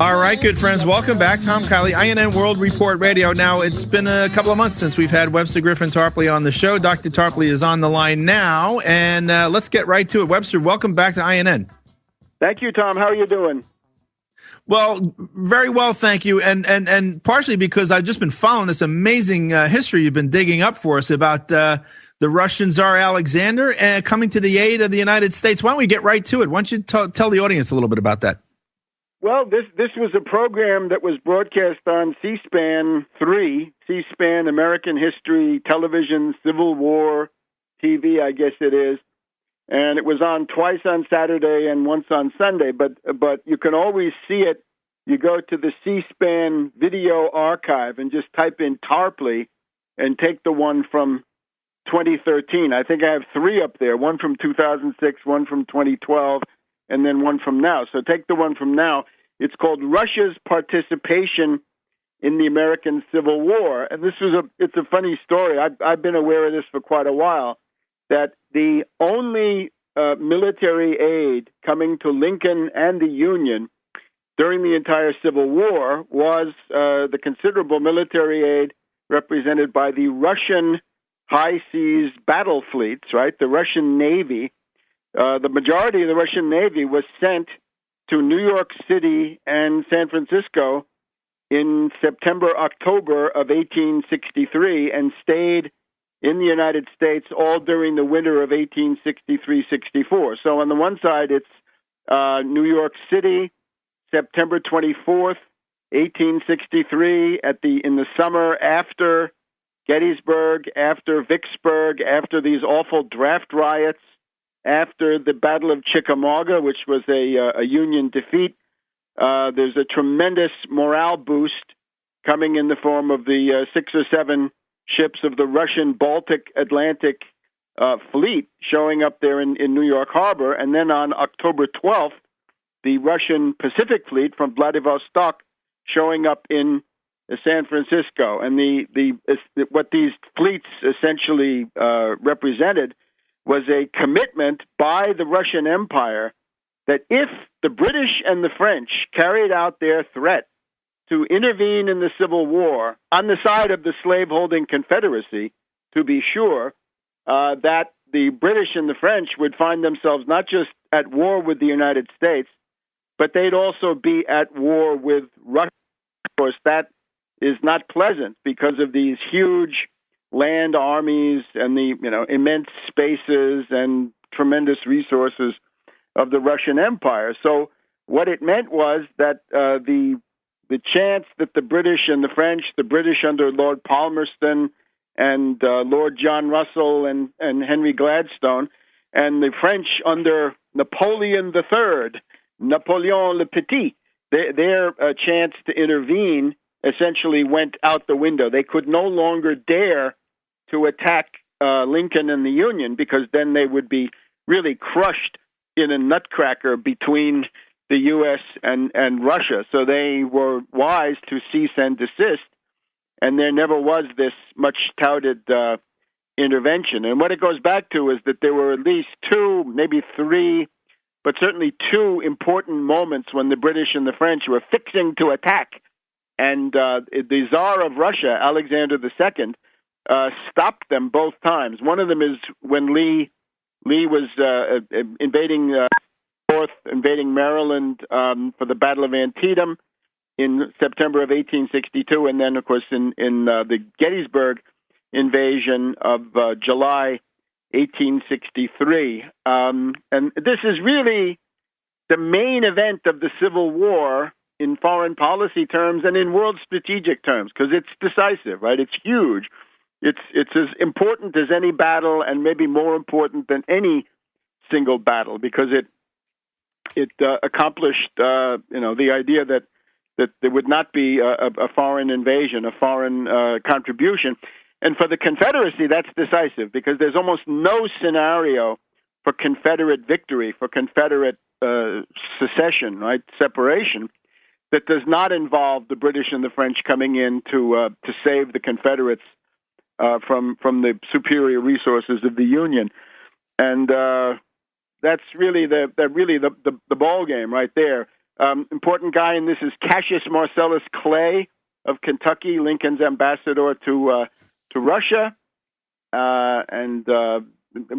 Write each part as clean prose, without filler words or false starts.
All right, good friends. Welcome back. Tom Kiely, INN World Report Radio. Now, it's been a couple of months since we've had Webster Tarpley on the show. Dr. Tarpley is on the line now, and let's get right to it. Webster, welcome back to INN. Thank you, Tom. How are you doing? Well, very well, thank you. And partially because I've just been following this amazing history you've been digging up for us about the Russian Tsar Alexander coming to the aid of the United States. Why don't we get right to it? Why don't you tell the audience a little bit about that? Well, this was a program that was broadcast on C-SPAN 3, C-SPAN, American History, Television, Civil War, TV, I guess it is. And it was on twice on Saturday and once on Sunday. But you can always see it. You go to the C-SPAN video archive and just type in Tarpley and take the one from 2013. I think I have three up there, one from 2006, one from 2012, and then one from now. So take the one from now. It's called Russia's Participation in the American Civil War. And it's a funny story. I've been aware of this for quite a while, that the only military aid coming to Lincoln and the Union during the entire Civil War was the considerable military aid represented by the Russian high seas battle fleets, right? The Russian Navy. The majority of the Russian Navy was sent to New York City and San Francisco in September, October of 1863 and stayed in the United States all during the winter of 1863-64. So on the one side, it's New York City, September 24th, 1863, in the summer after Gettysburg, after Vicksburg, after these awful draft riots, after the Battle of Chickamauga, which was a Union defeat. There's a tremendous morale boost coming in the form of the 6 or 7 ships of the Russian Baltic Atlantic fleet showing up there in New York Harbor. And then on October 12th, the Russian Pacific Fleet from Vladivostok showing up in San Francisco. And what these fleets essentially represented was a commitment by the Russian Empire that if the British and the French carried out their threat to intervene in the Civil War on the side of the slaveholding Confederacy, to be sure, that the British and the French would find themselves not just at war with the United States, but they'd also be at war with Russia. Of course, that is not pleasant because of these huge land armies and the immense spaces and tremendous resources of the Russian Empire. So what it meant was that the chance that the British and the French, the British under Lord Palmerston and Lord John Russell and Henry Gladstone, and the French under Napoleon III, Napoleon le Petit, their chance to intervene essentially went out the window. They could no longer dare to attack Lincoln and the Union, because then they would be really crushed in a nutcracker between the U.S. and Russia. So they were wise to cease and desist, and there never was this much touted intervention. And what it goes back to is that there were at least 2, maybe 3, but certainly 2 important moments when the British and the French were fixing to attack. And the Tsar of Russia, Alexander II, stopped them both times. One of them is when Lee was invading Maryland for the Battle of Antietam in September of 1862, and then, of course, in the Gettysburg invasion of July 1863. And this is really the main event of the Civil War in foreign policy terms and in world strategic terms, because it's decisive, right? It's huge. It's as important as any battle, and maybe more important than any single battle, because it accomplished the idea that there would not be a foreign invasion, a foreign contribution. And for the Confederacy, that's decisive, because there's almost no scenario for Confederate victory, for Confederate secession, right, separation, that does not involve the British and the French coming in to save the Confederates from the superior resources of the Union. And that's really the ball game right there. Important guy in this is Cassius Marcellus Clay of Kentucky, Lincoln's ambassador to Russia. And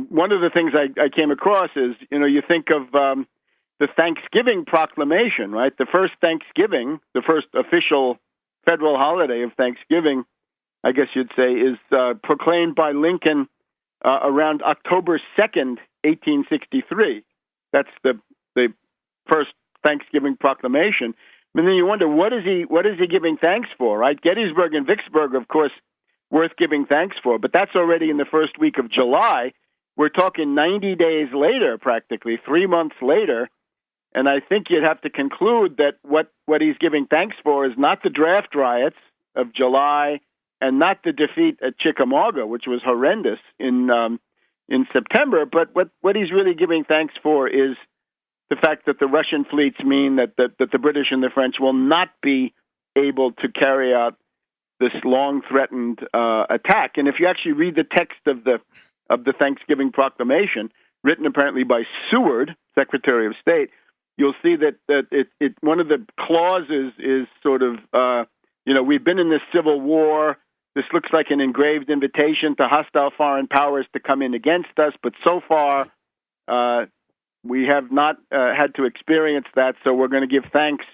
one of the things I came across is, you think of the Thanksgiving proclamation, right? The first Thanksgiving, the first official federal holiday of Thanksgiving, I guess you'd say, is proclaimed by Lincoln around October 2nd, 1863. That's the first Thanksgiving proclamation. And then you wonder, what is he giving thanks for, right? Gettysburg and Vicksburg, of course, worth giving thanks for, but that's already in the first week of July. We're talking 90 days later, practically 3 months later, and I think you'd have to conclude that what he's giving thanks for is not the draft riots of July and not the defeat at Chickamauga, which was horrendous in September, but what he's really giving thanks for is the fact that the Russian fleets mean that the British and the French will not be able to carry out this long-threatened attack. And if you actually read the text of the Thanksgiving Proclamation, written apparently by Seward, Secretary of State, you'll see that it one of the clauses is sort of, we've been in this civil war. This looks like an engraved invitation to hostile foreign powers to come in against us, but so far we have not had to experience that, so we're going to give thanks,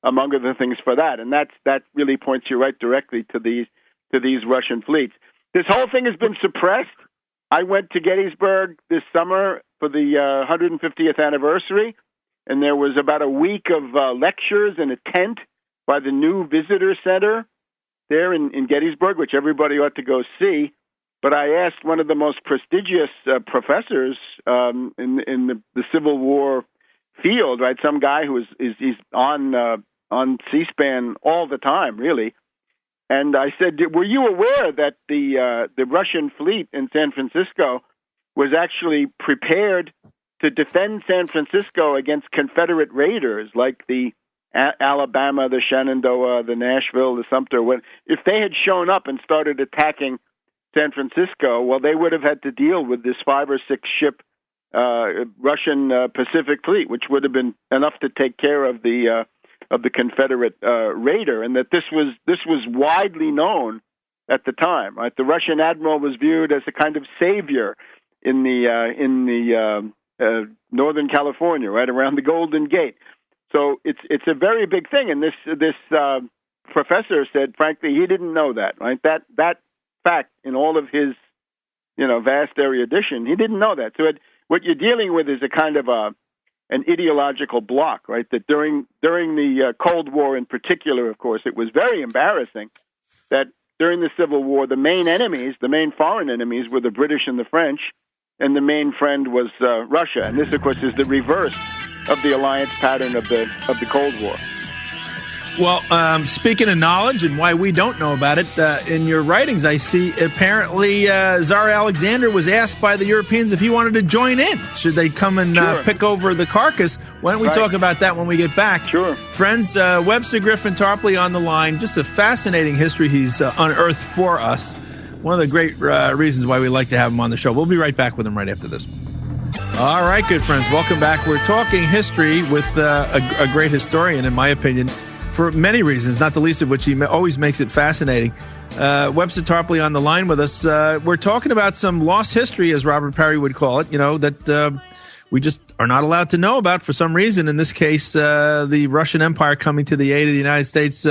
among other things, for that. And that really points you right directly to these Russian fleets. This whole thing has been suppressed. I went to Gettysburg this summer for the 150th anniversary, and there was about a week of lectures in a tent by the new visitor center there in Gettysburg, which everybody ought to go see. But I asked one of the most prestigious professors in the Civil War field, right? Some guy who is on C-SPAN all the time, really. And I said, "Were you aware that the Russian fleet in San Francisco was actually prepared to defend San Francisco against Confederate raiders like the Alabama, the Shenandoah, the Nashville, the Sumter? If they had shown up and started attacking San Francisco, well, they would have had to deal with this 5 or 6 ship Russian Pacific Fleet, which would have been enough to take care of the Confederate raider, and that this was widely known at the time. Right, the Russian admiral was viewed as a kind of savior in the Northern California, right around the Golden Gate. So it's a very big thing, and this professor said, frankly, he didn't know that. Right, that fact in all of his vast erudition, he didn't know that. So what you're dealing with is a kind of an ideological block, right? That during the Cold War in particular, of course, it was very embarrassing that during the Civil War, the main foreign enemies were the British and the French, and the main friend was Russia. And this, of course, is the reverse of the alliance pattern of the Cold War. Well, speaking of knowledge and why we don't know about it, in your writings, I see apparently Tsar Alexander was asked by the Europeans if he wanted to join in. Should they come and pick over the carcass? Why don't we talk about that when we get back? Sure. Friends, Webster Tarpley on the line. Just a fascinating history he's unearthed for us. One of the great reasons why we like to have him on the show. We'll be right back with him right after this. All right, good friends. Welcome back. We're talking history with a great historian, in my opinion, for many reasons, not the least of which he always makes it fascinating. Webster Tarpley on the line with us. We're talking about some lost history, as Robert Parry would call it, that we just are not allowed to know about for some reason. In this case, the Russian Empire coming to the aid of the United States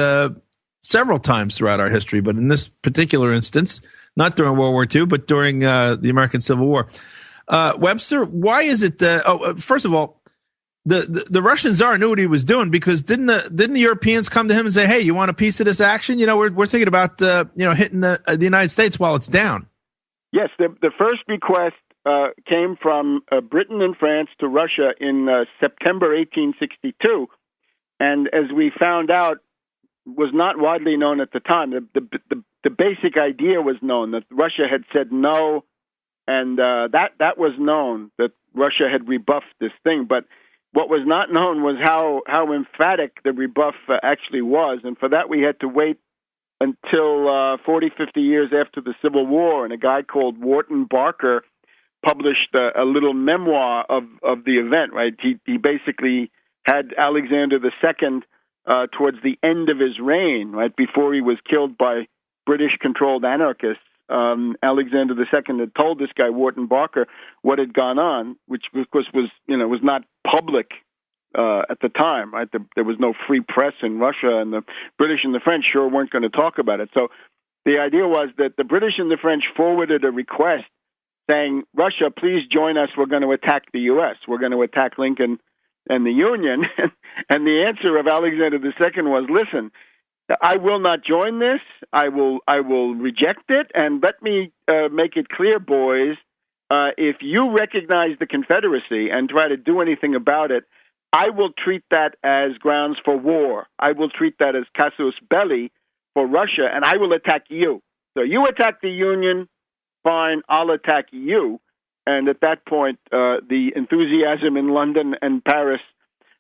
several times throughout our history, but in this particular instance, not during World War II, but during the American Civil War. Webster, why is it first of all, the Russian Tsar knew what he was doing, because didn't the Europeans come to him and say, "Hey, you want a piece of this action? We're thinking about hitting the United States while it's down." Yes, the first request came from Britain and France to Russia in September 1862, and as we found out, was not widely known at the time. The basic idea was known that Russia had said no, and that was known, that Russia had rebuffed this thing, but what was not known was how emphatic the rebuff actually was. And for that, we had to wait until 40, 50 years after the Civil War. And a guy called Wharton Barker published a little memoir of the event, right? He basically had Alexander II towards the end of his reign, right before he was killed by British-controlled anarchists. Alexander II had told this guy Wharton Barker what had gone on, which of course was not public at the time. Right, there was no free press in Russia, and the British and the French sure weren't going to talk about it. So the idea was that the British and the French forwarded a request saying, Russia, please join us. We're going to attack the U.S. We're going to attack Lincoln and the Union. And the answer of Alexander II was, listen, I will not join this. I will reject it. And let me make it clear, boys, if you recognize the Confederacy and try to do anything about it, I will treat that as grounds for war. I will treat that as casus belli for Russia, and I will attack you. So you attack the Union, fine, I'll attack you. And at that point, the enthusiasm in London and Paris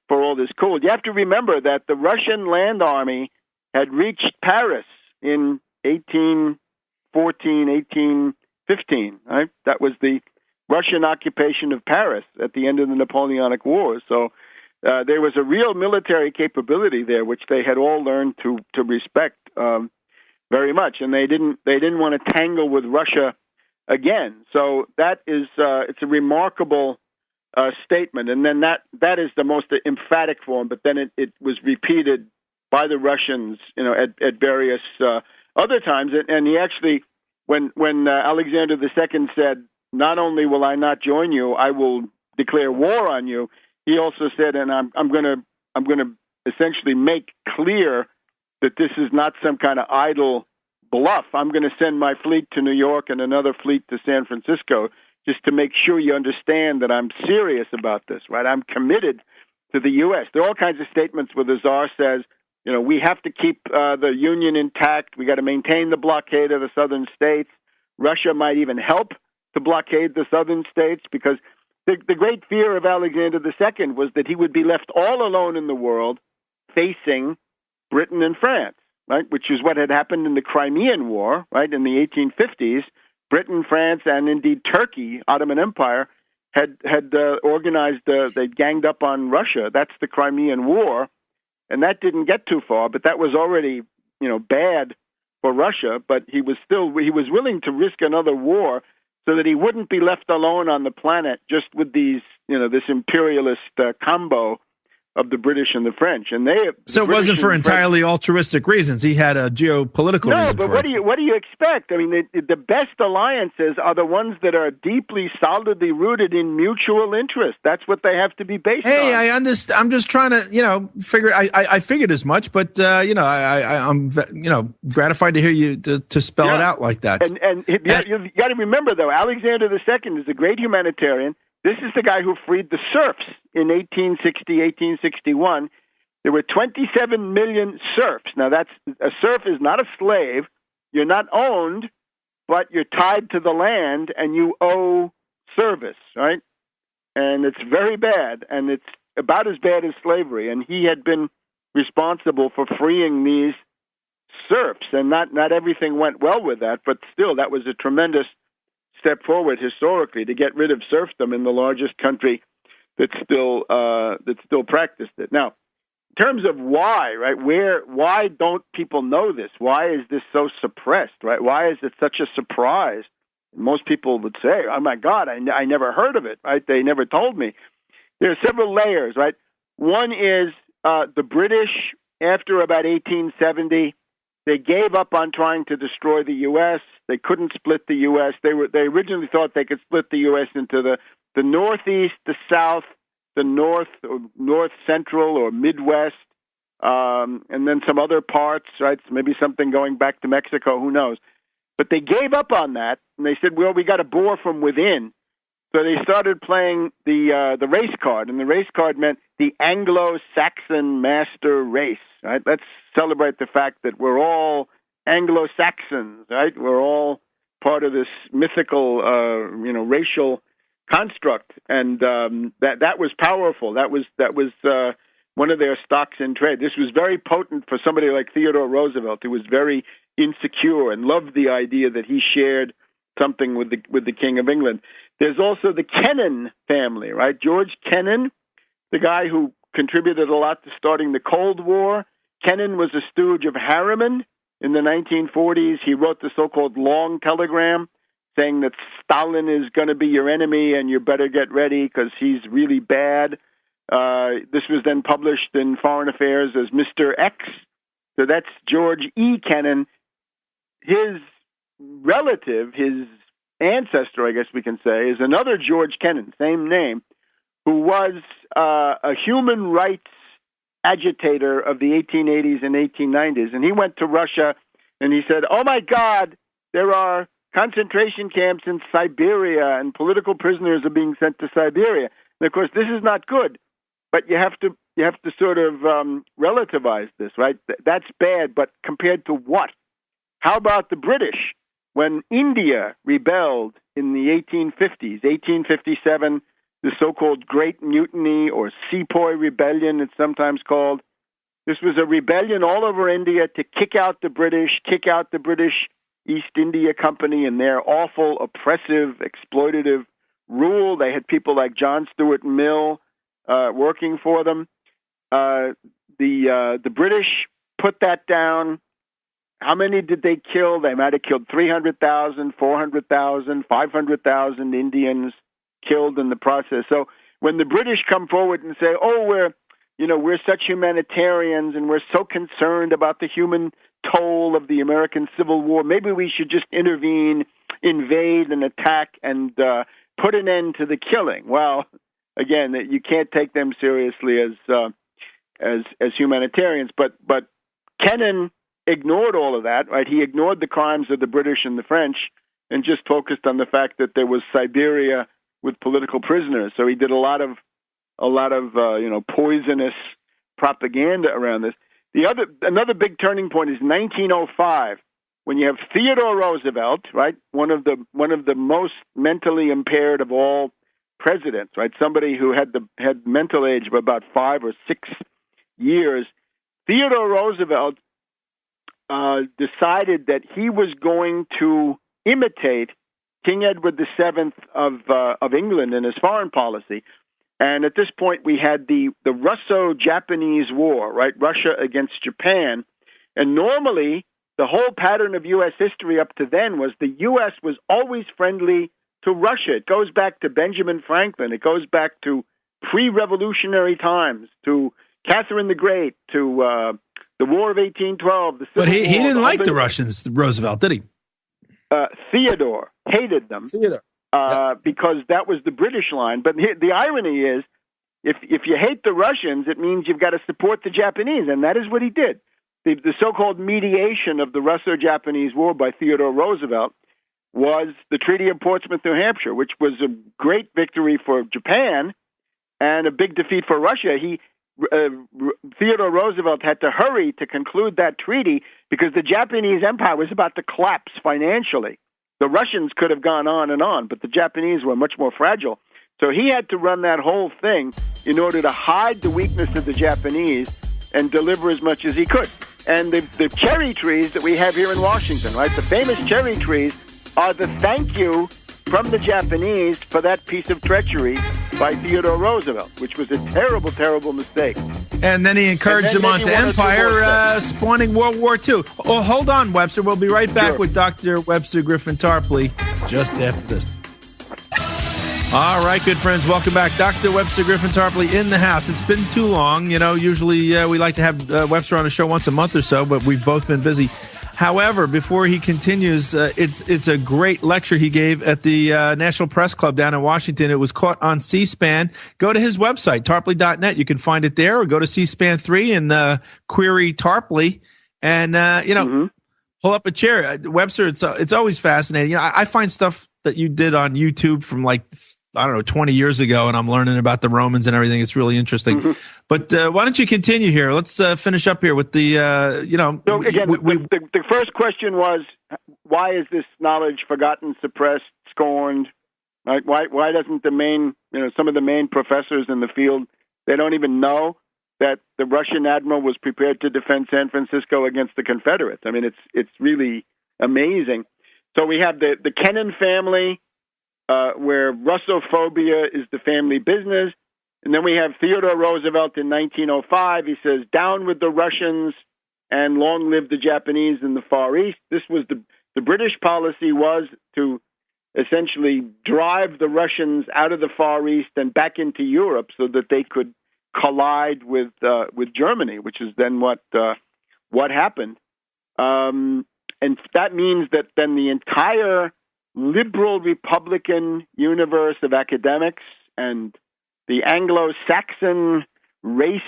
for all this cooled. You have to remember that the Russian land army had reached Paris in 1814, 1815. Right? That was the Russian occupation of Paris at the end of the Napoleonic Wars. So there was a real military capability there, which they had all learned to respect very much, and they didn't want to tangle with Russia again. So that is it's a remarkable statement, and then that is the most emphatic form. But then it was repeated by the Russians, at various other times. And he actually, when Alexander II said, "Not only will I not join you, I will declare war on you," he also said, and I'm going to essentially make clear that this is not some kind of idle bluff. I'm going to send my fleet to New York and another fleet to San Francisco just to make sure you understand that I'm serious about this, right? I'm committed to the U.S. There are all kinds of statements where the Tsar says, we have to keep the Union intact. We got to maintain the blockade of the southern states. Russia might even help to blockade the southern states, because the great fear of Alexander II was that he would be left all alone in the world facing Britain and France, right? Which is what had happened in the Crimean War, right? In the 1850s, Britain, France, and indeed Turkey, Ottoman Empire, had organized, they ganged up on Russia. That's the Crimean War. And that didn't get too far, but that was already, bad for Russia. But he was willing to risk another war so that he wouldn't be left alone on the planet just with these, this imperialist combo of the British and the French. And so it wasn't for entirely altruistic reasons. He had a geopolitical reason. No, but what do you expect? I mean, the best alliances are the ones that are deeply, solidly rooted in mutual interest. That's what they have to be based on. Hey, I understand. I'm just trying to, figure. I figured as much, but I'm gratified to hear you to spell it out like that. And you got to remember, though, Alexander II is a great humanitarian. This is the guy who freed the serfs in 1860, 1861. There were 27 million serfs. Now, a serf is not a slave. You're not owned, but you're tied to the land and you owe service, right? And it's very bad, and it's about as bad as slavery. And he had been responsible for freeing these serfs, and not everything went well with that, but still, that was a tremendous step forward historically to get rid of serfdom in the largest country that still practiced it. Now, in terms of why, right? Why don't people know this? Why is this so suppressed, right? Why is it such a surprise? Most people would say, "Oh my God, I never heard of it," right? They never told me. There are several layers, right? One is the British, after about 1870, they gave up on trying to destroy the U.S. They couldn't split the U.S. They originally thought they could split the U.S. into the Northeast, the South, the North, or North Central, or Midwest, and then some other parts, right? So maybe something going back to Mexico, who knows? But they gave up on that, and they said, well, we got to bore from within. So they started playing the race card, and the race card meant the Anglo-Saxon master race, right? Let's celebrate the fact that we're all Anglo-Saxons, right? We're all part of this mythical, racial construct, and that was powerful. That was one of their stocks in trade. This was very potent for somebody like Theodore Roosevelt, who was very insecure and loved the idea that he shared something with the King of England. There's also the Kennan family, right? George Kennan, the guy who contributed a lot to starting the Cold War. Kennan was a stooge of Harriman in the 1940s. He wrote the so-called long telegram saying that Stalin is going to be your enemy and you better get ready because he's really bad. This was then published in Foreign Affairs as Mr. X. So that's George E. Kennan. His relative, his ancestor, I guess we can say, is another George Kennan, same name, who was a human rights agitator of the 1880s and 1890s. And he went to Russia and he said, oh my God, there are concentration camps in Siberia and political prisoners are being sent to Siberia. And of course, this is not good, but you have to sort of relativize this, right? That's bad, but compared to what? How about the British? When India rebelled in the 1850s, 1857, the so-called Great Mutiny or Sepoy Rebellion, it's sometimes called. This was a rebellion all over India to kick out the British East India Company and their awful, oppressive, exploitative rule. They had people like John Stuart Mill working for them. The British put that down. How many did they kill? They might have killed 300,000, 400,000, 500,000 Indians killed in the process. So when the British come forward and say, oh, we're such humanitarians and we're so concerned about the human toll of the American Civil War, maybe we should just intervene, invade and attack and put an end to the killing. Well, again, you can't take them seriously as humanitarians, but Kennan ignored all of that, right? He ignored the crimes of the British and the French and just focused on the fact that there was Siberia with political prisoners. So he did a lot of poisonous propaganda around this. Another big turning point is 1905, when you have Theodore Roosevelt, right? One of the most mentally impaired of all presidents, right? Somebody who had mental age of about 5 or 6 years. Theodore Roosevelt decided that he was going to imitate King Edward VII of England in his foreign policy. And at this point, we had the Russo-Japanese War, right? Russia against Japan. And normally, the whole pattern of U.S. history up to then was the U.S. was always friendly to Russia. It goes back to Benjamin Franklin. It goes back to pre-revolutionary times, to Catherine the Great, to the War of 1812. But he didn't like the Russians, Roosevelt, did he? Theodore hated them. Because that was the British line. But the irony is, if you hate the Russians, it means you've got to support the Japanese, and that is what he did. The so-called mediation of the Russo-Japanese War by Theodore Roosevelt was the Treaty of Portsmouth, New Hampshire, which was a great victory for Japan and a big defeat for Russia. Theodore Roosevelt had to hurry to conclude that treaty because the Japanese empire was about to collapse financially. The Russians could have gone on, but the Japanese were much more fragile. So he had to run that whole thing in order to hide the weakness of the Japanese and deliver as much as he could. And the cherry trees that we have here in Washington, right, the famous cherry trees are the thank you from the Japanese for that piece of treachery by Theodore Roosevelt, which was a terrible, terrible mistake. And then he encouraged them onto empire, spawning World War II. Oh, hold on, Webster. We'll be right back with Dr. Webster Griffin Tarpley just after this. All right, good friends. Welcome back. Dr. Webster Griffin Tarpley in the house. It's been too long. Usually we like to have Webster on the show once a month or so, but we've both been busy. However, before he continues, it's a great lecture he gave at the National Press Club down in Washington. It was caught on C-SPAN. Go to his website, tarpley.net. You can find it there, or go to C-SPAN 3 and query Tarpley, and pull up a chair. Webster, it's always fascinating. I find stuff that you did on YouTube from 20 years ago, and I'm learning about the Romans and everything. It's really interesting. Mm-hmm. But why don't you continue here? Let's finish up here with the, So again, the first question was, why is this knowledge forgotten, suppressed, scorned? Right? Why doesn't some of the main professors in the field, they don't even know that the Russian admiral was prepared to defend San Francisco against the Confederates? I mean, it's really amazing. So we have the Kennan family, where Russophobia is the family business, And then we have Theodore Roosevelt in 1905. He says, "Down with the Russians and long live the Japanese in the Far East." This was the British policy was to essentially drive the Russians out of the Far East and back into Europe so that they could collide with Germany, which is then what happened. And that means that then the entire liberal Republican universe of academics and the Anglo-Saxon race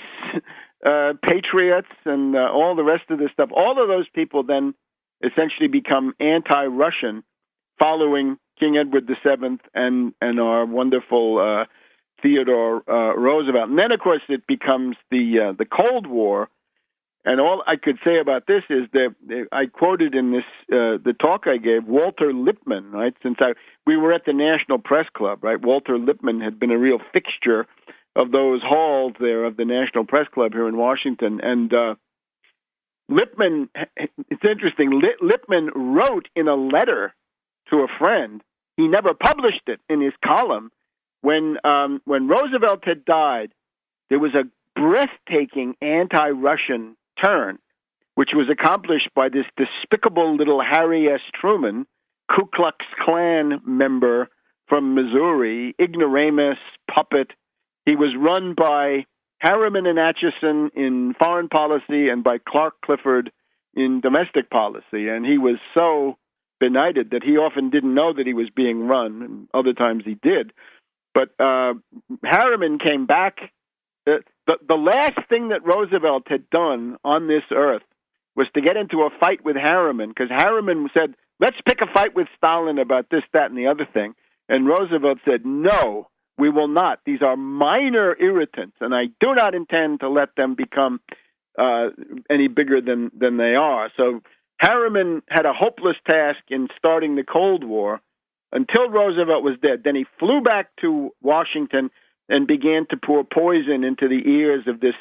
patriots and all the rest of this stuff, all of those people then essentially become anti-Russian following King Edward VII and our wonderful Theodore Roosevelt. And then, of course, it becomes the Cold War. And all I could say about this is that I quoted in this the talk I gave Walter Lippmann, right? Since we were at the National Press Club, right? Walter Lippmann had been a real fixture of those halls there of the National Press Club here in Washington. And Lippmann, it's interesting, Lippmann wrote in a letter to a friend. He never published it in his column. When Roosevelt had died, there was a breathtaking anti-Russian turn, which was accomplished by this despicable little Harry S. Truman, Ku Klux Klan member from Missouri, ignoramus, puppet. He was run by Harriman and Atchison in foreign policy and by Clark Clifford in domestic policy. And he was so benighted that he often didn't know that he was being run, and other times he did. But Harriman came back. The last thing that Roosevelt had done on this earth was to get into a fight with Harriman, because Harriman said, "Let's pick a fight with Stalin about this, that, and the other thing." And Roosevelt said, "No, we will not. These are minor irritants, and I do not intend to let them become any bigger than they are." So Harriman had a hopeless task in starting the Cold War until Roosevelt was dead. Then he flew back to Washington and began to pour poison into the ears of this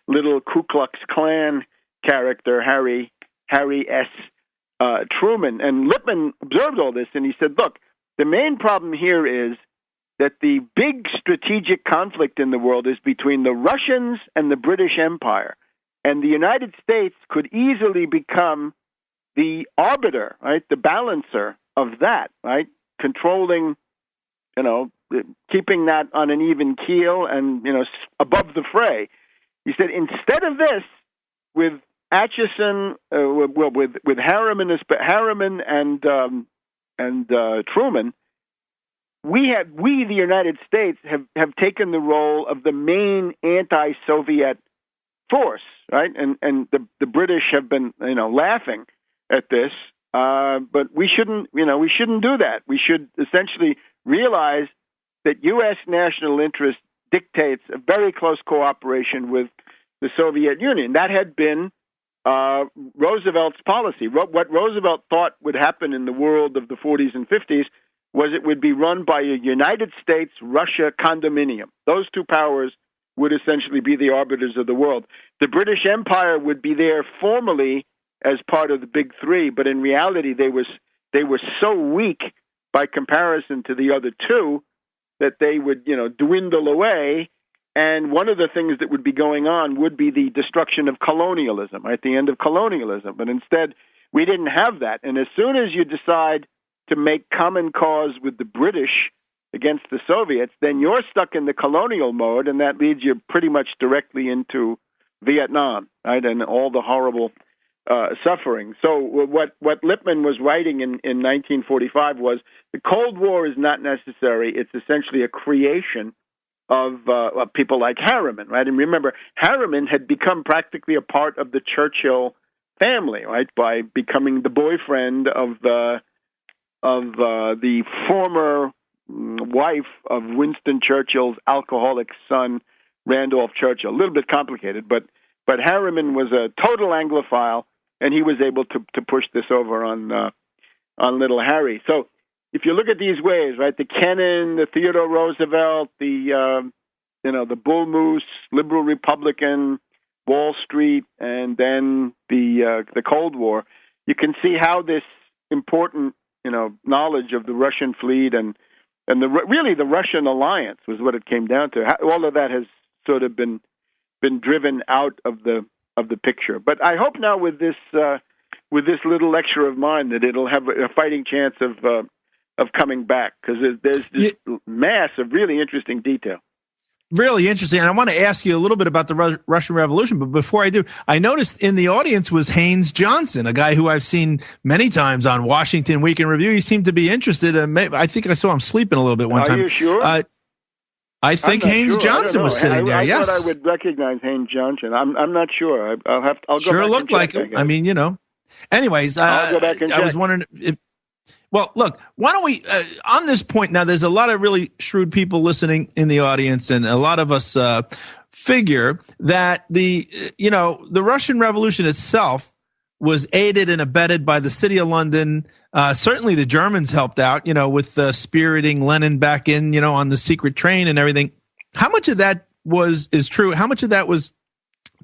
little Ku Klux Klan character, Harry S. Truman. And Lippmann observed all this, and he said, look, the main problem here is that the big strategic conflict in the world is between the Russians and the British Empire. And the United States could easily become the arbiter, right, the balancer of that, right, controlling, keeping that on an even keel and, above the fray. He said, instead of this, with Atchison, with Harriman and Truman, we the United States have taken the role of the main anti-Soviet force, right? And the British have been, laughing at this, but we shouldn't do that. We should essentially realize that U.S. national interest dictates a very close cooperation with the Soviet Union. That had been Roosevelt's policy. What Roosevelt thought would happen in the world of the 40s and 50s was it would be run by a United States-Russia condominium. Those two powers would essentially be the arbiters of the world. The British Empire would be there formally as part of the Big Three, but in reality they were so weak by comparison to the other two that they would, dwindle away. And one of the things that would be going on would be the destruction of colonialism, right? The end of colonialism. But instead, we didn't have that. And as soon as you decide to make common cause with the British against the Soviets, then you're stuck in the colonial mode, and that leads you pretty much directly into Vietnam, right? And all the horrible suffering. So what Lippmann was writing in 1945 was the Cold War is not necessary. It's essentially a creation of people like Harriman, right? And remember, Harriman had become practically a part of the Churchill family, right, by becoming the boyfriend of the former wife of Winston Churchill's alcoholic son, Randolph Churchill. A little bit complicated, but Harriman was a total Anglophile, and he was able to push this over on little Harry. So if you look at these ways, right, the Kennan, the Theodore Roosevelt, the Bull Moose, liberal Republican, Wall Street, and then the Cold War, you can see how this important knowledge of the Russian fleet and and really the Russian alliance was what it came down to. All of that has sort of been driven out of the picture. But I hope now with this little lecture of mine that it'll have a fighting chance of coming back, because there's this mass of really interesting detail. Really interesting. And I want to ask you a little bit about the Russian Revolution. But before I do, I noticed in the audience was Haynes Johnson, a guy who I've seen many times on Washington Week in Review. He seemed to be interested. I think I saw him sleeping a little bit one time. Are you sure? I think Haynes Johnson was sitting there. Yes. I thought I would recognize Haynes Johnson. I'm not sure. I'll go sure back looked and like check, him. I mean, anyways, I'll go back and check. I was wondering if. Well, look, why don't we, on this point now, there's a lot of really shrewd people listening in the audience, and a lot of us figure that the Russian Revolution itself was aided and abetted by the city of London. Certainly the Germans helped out, with spiriting Lenin back in, on the secret train and everything. How much of that is true? How much of that was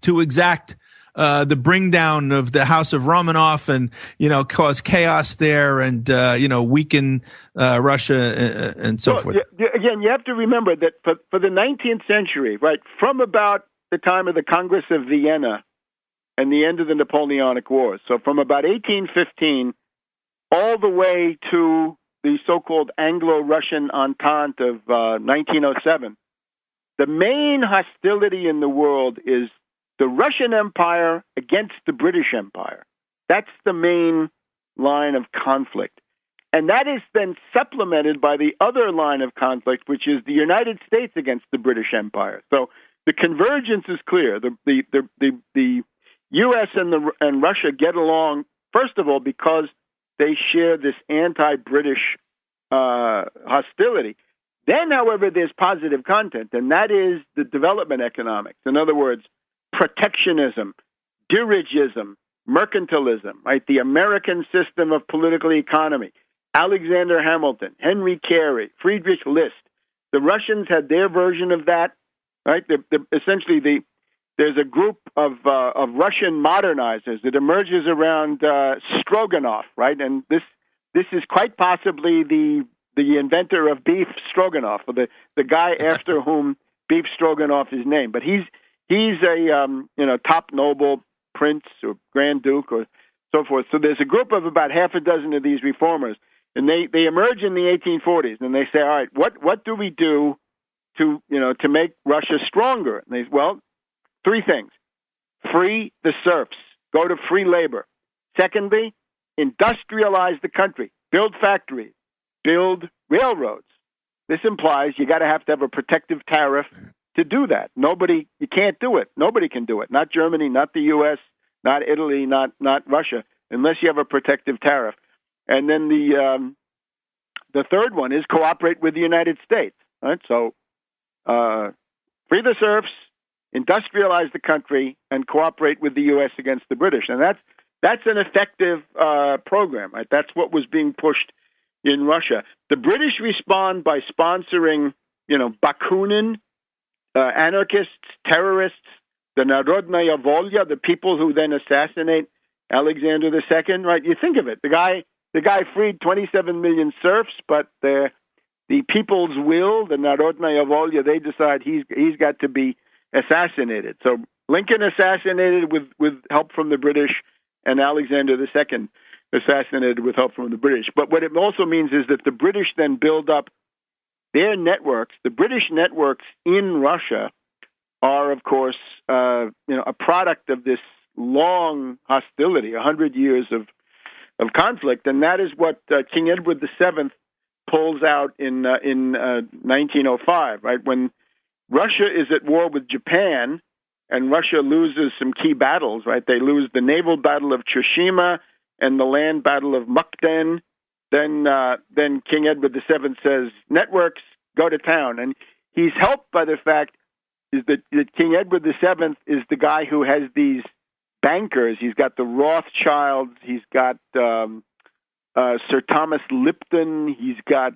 to exact the bring down of the House of Romanov and, cause chaos there and, weaken Russia and so forth? Again, you have to remember that for the 19th century, right, from about the time of the Congress of Vienna and the end of the Napoleonic Wars, so from about 1815 all the way to the so-called Anglo-Russian Entente of 1907, the main hostility in the world is the Russian Empire against the British Empire. That's the main line of conflict. And that is then supplemented by the other line of conflict, which is the United States against the British Empire. So the convergence is clear. The U.S. and Russia get along, first of all, because they share this anti-British hostility. Then, however, there's positive content, and that is the development economics. In other words, protectionism, dirigism, mercantilism, right? The American system of political economy. Alexander Hamilton, Henry Carey, Friedrich List. The Russians had their version of that, right? Essentially, there's a group of Russian modernizers that emerges around Stroganoff, right? And this is quite possibly the inventor of beef stroganoff, or the guy after whom beef stroganoff is named. But he's a top noble prince or grand duke or so forth. So there's a group of about half a dozen of these reformers, and they emerge in the 1840s, and they say, all right, what do we do to make Russia stronger? And three things: free the serfs, go to free labor. Secondly, industrialize the country, build factories, build railroads. This implies you got to have a protective tariff to do that. You can't do it. Nobody can do it. Not Germany, not the U.S., not Italy, not Russia, unless you have a protective tariff. And then the third one is cooperate with the United States. Right? So free the serfs, industrialize the country, and cooperate with the U.S. against the British. And that's an effective program. Right? That's what was being pushed in Russia. The British respond by sponsoring, Bakunin, anarchists, terrorists, the Narodnaya Volya, the people who then assassinate Alexander II. Right? You think of it. The guy freed 27 million serfs, but the people's will, the Narodnaya Volya, they decide he's got to be assassinated. So Lincoln assassinated with help from the British, and Alexander II assassinated with help from the British. But what it also means is that the British then build up their networks. The British networks in Russia are, of course, a product of this long hostility, 100 years of conflict, and that is what King Edward VII pulls out in 1905, right? When Russia is at war with Japan, and Russia loses some key battles, right? They lose the naval battle of Tsushima and the land battle of Mukden. Then King Edward VII says, networks, go to town. And he's helped by the fact is that King Edward VII is the guy who has these bankers. He's got the Rothschilds. He's got Sir Thomas Lipton. He's got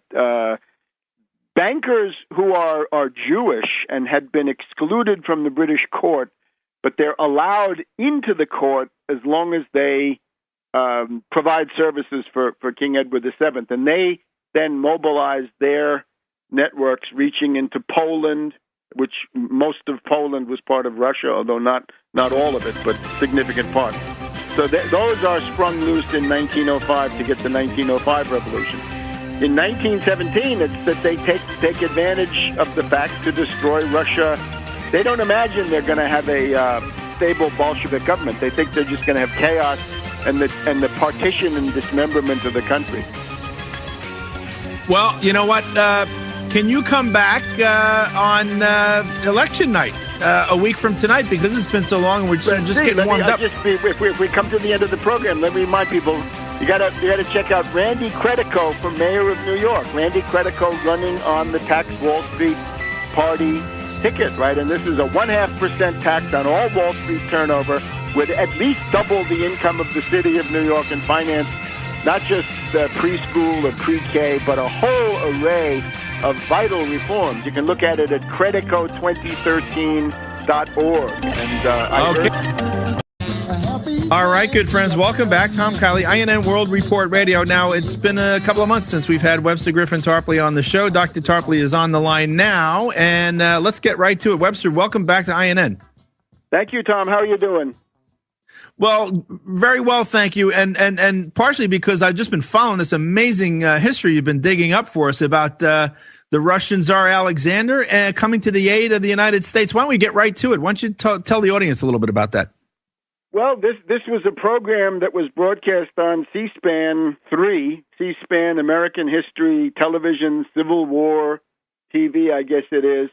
bankers who are Jewish and had been excluded from the British court, but they're allowed into the court as long as they provide services for King Edward VII. And they then mobilize their networks reaching into Poland, which most of Poland was part of Russia, although not all of it, but significant part. So those are sprung loose in 1905 to get the 1905 revolution. In 1917, it's that they take advantage of the fact to destroy Russia. They don't imagine they're going to have a stable Bolshevik government. They think they're just going to have chaos and the partition and dismemberment of the country. Well, you know what? Can you come back on election night a week from tonight? Because it's been so long and we're just getting warmed up. If we come to the end of the program, let me remind people, you gotta check out Randy Credico for mayor of New York. Randy Credico running on the Tax Wall Street Party ticket, right? And this is a 0.5% tax on all Wall Street turnover, would at least double the income of the city of New York and finance not just preschool or pre-K, but a whole array of vital reforms. You can look at it at credico2013.org. And All right, good friends. Welcome back. Tom Kiely, INN World Report Radio. Now, it's been a couple of months since we've had Webster Tarpley on the show. Dr. Tarpley is on the line now, and let's get right to it. Webster, welcome back to INN. Thank you, Tom. How are you doing? Well, very well, thank you. And partially because I've just been following this amazing history you've been digging up for us about the Russian Tsar Alexander coming to the aid of the United States. Why don't we get right to it? Why don't you tell the audience a little bit about that? Well, this was a program that was broadcast on C-SPAN 3, C-SPAN, American History, Television, Civil War, TV, I guess it is.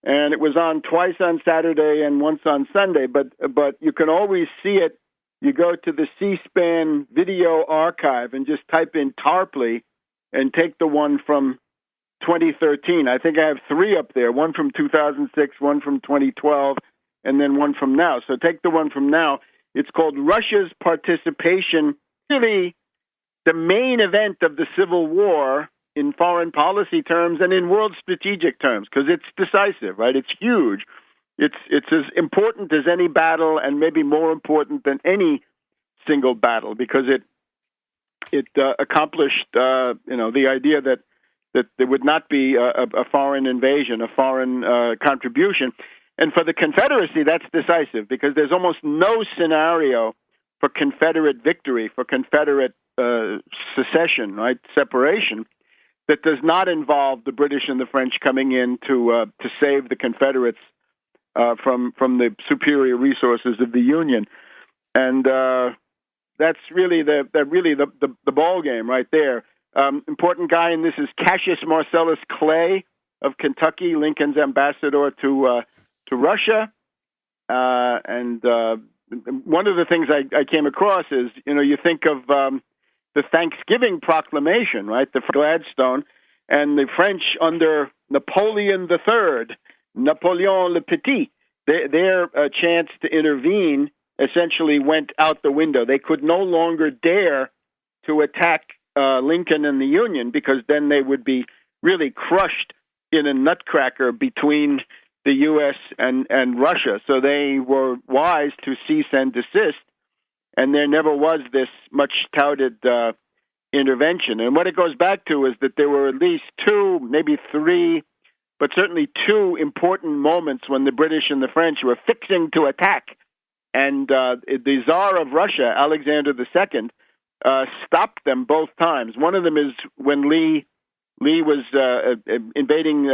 And it was on twice on Saturday and once on Sunday, but you can always see it. You go to the C-SPAN video archive and just type in Tarpley and take the one from 2013. I think I have three up there, one from 2006, one from 2012, and then one from now. So take the one from now. It's called Russia's Participation, really the main event of the Civil War in foreign policy terms and in world strategic terms, because it's decisive, right? It's huge. It's as important as any battle, and maybe more important than any single battle, because it accomplished the idea that there would not be a foreign invasion, a foreign contribution. And for the Confederacy, that's decisive, because there's almost no scenario for Confederate victory, for Confederate secession, right, separation, that does not involve the British and the French coming in to save the Confederates from the superior resources of the Union, and that's really the ball game right there. Important guy in this is Cassius Marcellus Clay of Kentucky, Lincoln's ambassador to Russia, and one of the things I came across is, you think of the Thanksgiving Proclamation, right? The Gladstone, and the French under Napoleon III, Napoleon le Petit, their chance to intervene essentially went out the window. They could no longer dare to attack Lincoln and the Union, because then they would be really crushed in a nutcracker between the U.S. and Russia. So they were wise to cease and desist. And there never was this much touted intervention. And what it goes back to is that there were at least two, maybe three, but certainly two important moments when the British and the French were fixing to attack. And the Tsar of Russia, Alexander II, stopped them both times. One of them is when Lee was invading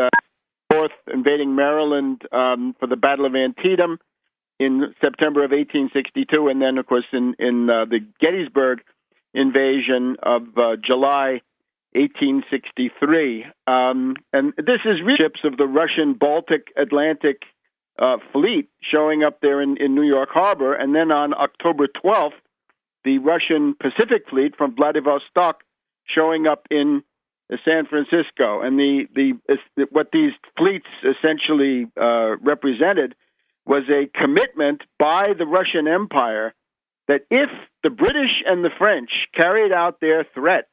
Maryland for the Battle of Antietam in September of 1862, and then, of course, in the Gettysburg invasion of July 1863. And this is ships of the Russian Baltic Atlantic fleet showing up there in New York Harbor, and then on October 12th, the Russian Pacific Fleet from Vladivostok showing up in San Francisco. And what these fleets essentially represented was a commitment by the Russian Empire that if the British and the French carried out their threat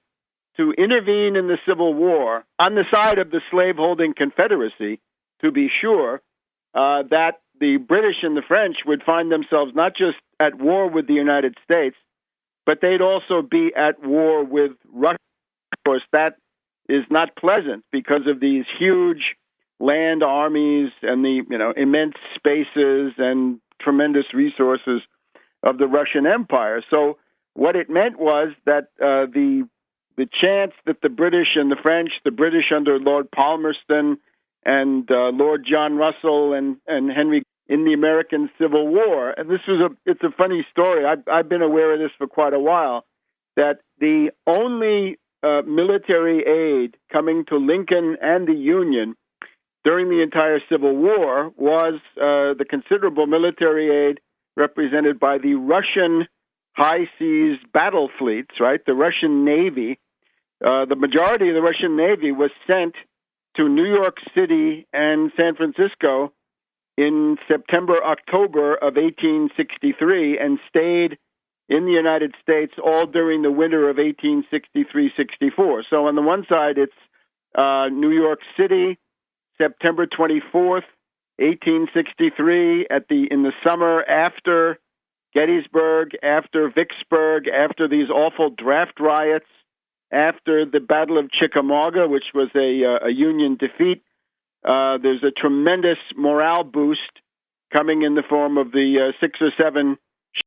to intervene in the Civil War on the side of the slaveholding Confederacy, to be sure, that the British and the French would find themselves not just at war with the United States, but they'd also be at war with Russia. Of course, that is not pleasant because of these huge land armies and the immense spaces and tremendous resources of the Russian Empire. So what it meant was that the chance that the British and the French, the British under Lord Palmerston and Lord John Russell and Henry in the American Civil War, and it's a funny story. I've been aware of this for quite a while, that the only military aid coming to Lincoln and the Union during the entire Civil War was the considerable military aid represented by the Russian high seas battle fleets, right? The Russian Navy. The majority of the Russian Navy was sent to New York City and San Francisco in September, October of 1863 and stayed in the United States all during the winter of 1863-64. So on the one side, it's New York City, September 24th, 1863, in the summer after Gettysburg, after Vicksburg, after these awful draft riots, after the Battle of Chickamauga, which was a Union defeat. There's a tremendous morale boost coming in the form of the 6 or 7